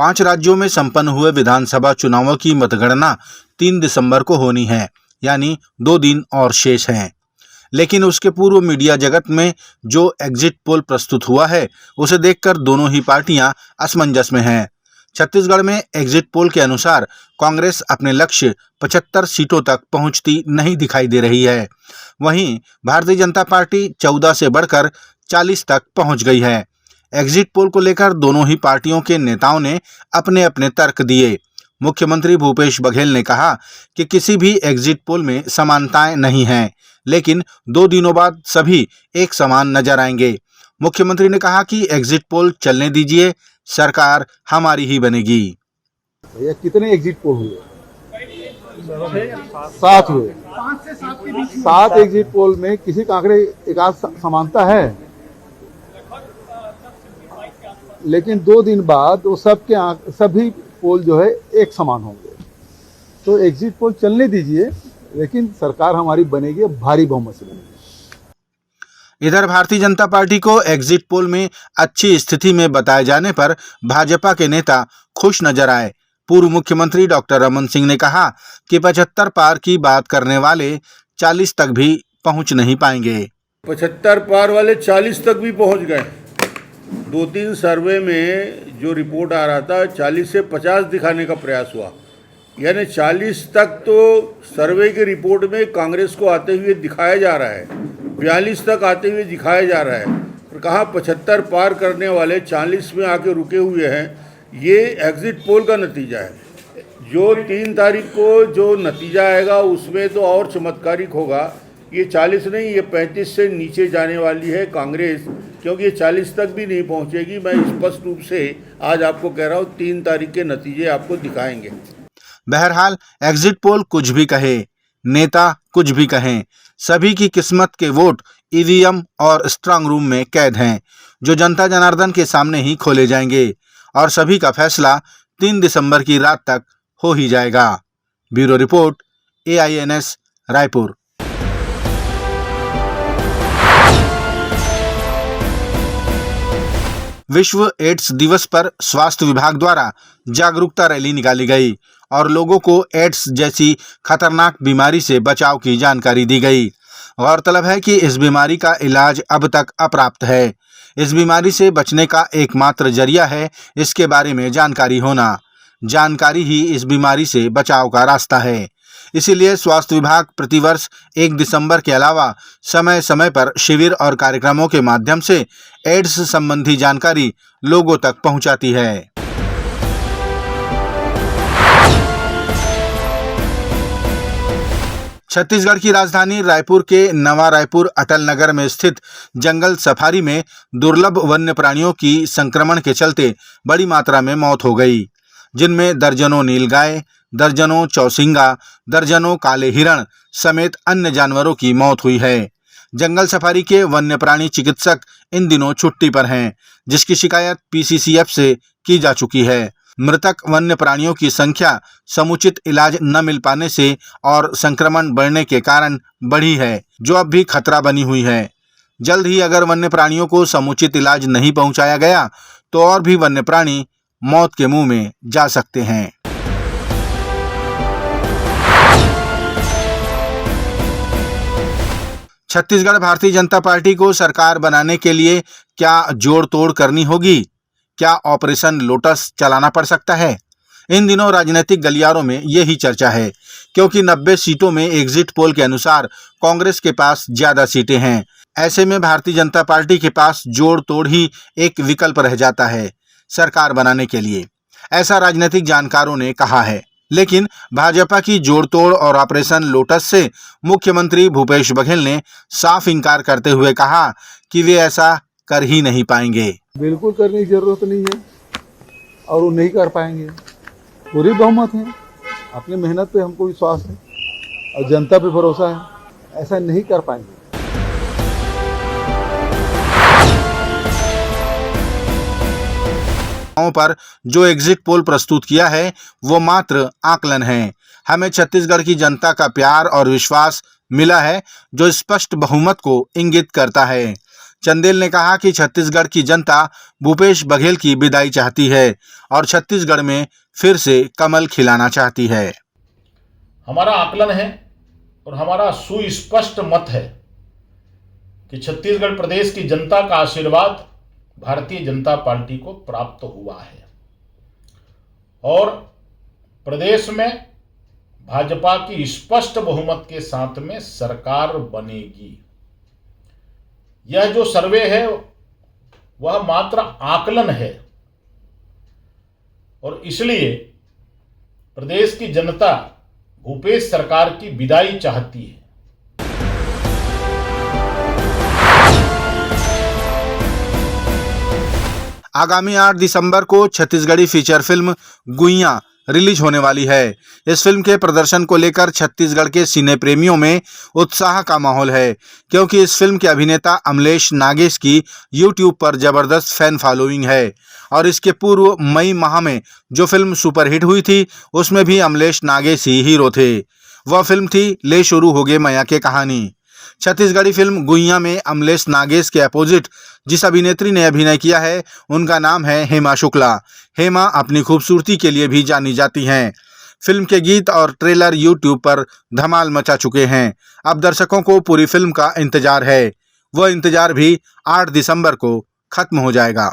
5 राज्यों में संपन्न हुए विधानसभा चुनावों की मतगणना 3 दिसंबर को होनी है, यानी 2 दिन और शेष हैं। लेकिन उसके पूर्व मीडिया जगत में जो एग्जिट पोल प्रस्तुत हुआ है, उसे देखकर दोनों ही पार्टियां असमंजस में हैं। छत्तीसगढ़ में एग्जिट पोल के अनुसार कांग्रेस अपने लक्ष्य 75 सीटों तक पहुंचती नहीं दिखाई दे रही है। वहीं भारतीय जनता पार्टी 14 से बढ़कर 40 तक पहुंच गई है। एग्जिट पोल को लेकर दोनों ही पार्टियों के नेताओं ने अपने अपने तर्क दिए। मुख्यमंत्री भूपेश बघेल ने कहा कि किसी भी एग्जिट पोल में समानताएं नहीं हैं, लेकिन 2 दिनों बाद सभी एक समान नजर आएंगे। मुख्यमंत्री ने कहा कि एग्जिट पोल चलने दीजिए, सरकार हमारी ही बनेगी। भैया कितने एग्जिट पोल हुए? 7 हुए। 7 एग्जिट पोल में किसी का आंकड़े एक आध समानता है, लेकिन 2 दिन बाद वो सभी पोल जो है एक समान होंगे। तो एग्जिट पोल चलने दीजिए, लेकिन सरकार हमारी बनेगी, भारी बहुमत से बनेगी। इधर भारतीय जनता पार्टी को एग्जिट पोल में अच्छी स्थिति में बताए जाने पर भाजपा के नेता खुश नजर आए। पूर्व मुख्यमंत्री डॉक्टर रमन सिंह ने कहा कि 75 पार की बात करने वाले 40 तक भी पहुंच नहीं पाएंगे। 75 पार वाले 40 तक भी पहुंच गए। 2-3 सर्वे में जो रिपोर्ट आ रहा था 40 से 50 दिखाने का प्रयास हुआ, यानी 40 तक तो सर्वे की रिपोर्ट में कांग्रेस को आते हुए दिखाया जा रहा है, 42 तक आते हुए दिखाया जा रहा है, और कहा 75 पार करने वाले 40 में आके रुके हुए हैं। ये एग्जिट पोल का नतीजा है। जो 3 तारीख को जो नतीजा आएगा उसमें तो और चमत्कारिक होगा। ये 40 नहीं, ये 35 से नीचे जाने वाली है कांग्रेस, क्योंकि ये 40 तक भी नहीं पहुंचेगी। मैं स्पष्ट रूप से आज आपको कह रहा हूँ, 3 तारीख के नतीजे आपको दिखाएंगे। बहरहाल एग्जिट पोल कुछ भी कहे, नेता कुछ भी कहें, सभी की किस्मत के वोट ईवीएम और स्ट्रांग रूम में कैद हैं, जो जनता जनार्दन के सामने ही खोले जाएंगे और सभी का फैसला 3 दिसंबर की रात तक हो ही जाएगा। Bureau report, AINS Raipur. विश्व एड्स दिवस पर स्वास्थ्य विभाग द्वारा जागरूकता रैली निकाली गई और लोगों को एड्स जैसी खतरनाक बीमारी से बचाव की जानकारी दी गई। गौरतलब है कि इस बीमारी का इलाज अब तक अप्राप्त है। इस बीमारी से बचने का एकमात्र जरिया है इसके बारे में जानकारी होना। जानकारी ही इस बीमारी से बचाव का रास्ता है। इसीलिए स्वास्थ्य विभाग प्रतिवर्ष 1 दिसंबर के अलावा समय समय पर शिविर और कार्यक्रमों के माध्यम से एड्स संबंधी जानकारी लोगों तक पहुंचाती है। छत्तीसगढ़ की राजधानी रायपुर के नवा रायपुर अटल नगर में स्थित जंगल सफारी में दुर्लभ वन्य प्राणियों की संक्रमण के चलते बड़ी मात्रा में मौत हो गई, जिनमें दर्जनों नीलगाय, दर्जनों चौसिंगा, दर्जनों काले हिरण समेत अन्य जानवरों की मौत हुई है। जंगल सफारी के वन्य प्राणी चिकित्सक इन दिनों छुट्टी पर हैं, जिसकी शिकायत PCCF से की जा चुकी है। मृतक वन्य प्राणियों की संख्या समुचित इलाज न मिल पाने से और संक्रमण बढ़ने के कारण बढ़ी है, जो अब भी खतरा बनी हुई है। जल्द ही अगर वन्य प्राणियों को समुचित इलाज नहीं पहुंचाया गया तो और भी वन्य प्राणी मौत के मुंह में जा सकते हैं। छत्तीसगढ़ भारतीय जनता पार्टी को सरकार बनाने के लिए क्या जोड़ तोड़ करनी होगी? क्या ऑपरेशन लोटस चलाना पड़ सकता है? इन दिनों राजनीतिक गलियारों में यही चर्चा है, क्योंकि 90 सीटों में एग्जिट पोल के अनुसार कांग्रेस के पास ज्यादा सीटें हैं। ऐसे में भारतीय जनता पार्टी के पास जोड़ तोड़ ही एक विकल्प रह जाता है सरकार बनाने के लिए, ऐसा राजनीतिक जानकारों ने कहा है। लेकिन भाजपा की जोड़ तोड़ और ऑपरेशन लोटस से मुख्यमंत्री भूपेश बघेल ने साफ इंकार करते हुए कहा कि वे ऐसा कर ही नहीं पाएंगे। बिल्कुल करने की जरूरत नहीं है और वो नहीं कर पाएंगे। पूरी बहुमत है, अपनी मेहनत पे हमको विश्वास है और जनता पे भरोसा है, ऐसा नहीं कर पाएंगे। पर जो एग्जिट पोल प्रस्तुत किया है वो मात्र आकलन है। हमें छत्तीसगढ़ की जनता का प्यार और विश्वास मिला है, जो स्पष्ट बहुमत को इंगित करता है। चंदेल ने कहा कि छत्तीसगढ़ की जनता भूपेश बघेल की विदाई चाहती है और छत्तीसगढ़ में फिर से कमल खिलाना चाहती है। हमारा आकलन है और हमारा सुस्पष्ट मत है कि छत्तीसगढ़ प्रदेश की जनता का आशीर्वाद भारतीय जनता पार्टी को प्राप्त हुआ है और प्रदेश में भाजपा की स्पष्ट बहुमत के साथ में सरकार बनेगी। यह जो सर्वे है वह मात्र आकलन है और इसलिए प्रदेश की जनता भूपेश सरकार की विदाई चाहती है। आगामी 8 दिसंबर को छत्तीसगढ़ी फीचर फिल्म गुइयां रिलीज होने वाली है। इस फिल्म के प्रदर्शन को लेकर छत्तीसगढ़ के सिने प्रेमियों में उत्साह का माहौल है, क्योंकि इस फिल्म के अभिनेता अमलेश नागेश की यूट्यूब पर जबरदस्त फैन फॉलोइंग है और इसके पूर्व मई माह में जो फिल्म सुपरहिट हुई थी उसमें भी अमलेश नागेश ही हीरो थे। वह फिल्म थी ले शुरू हो गए मैया के कहानी। छत्तीसगढ़ी फिल्म गुइयां में अमलेश नागेश के अपोजिट जिस अभिनेत्री ने अभिनय किया है उनका नाम है हेमा शुक्ला। हेमा अपनी खूबसूरती के लिए भी जानी जाती हैं। फिल्म के गीत और ट्रेलर यूट्यूब पर धमाल मचा चुके हैं। अब दर्शकों को पूरी फिल्म का इंतजार है। वह इंतजार भी 8 दिसंबर को खत्म हो जाएगा।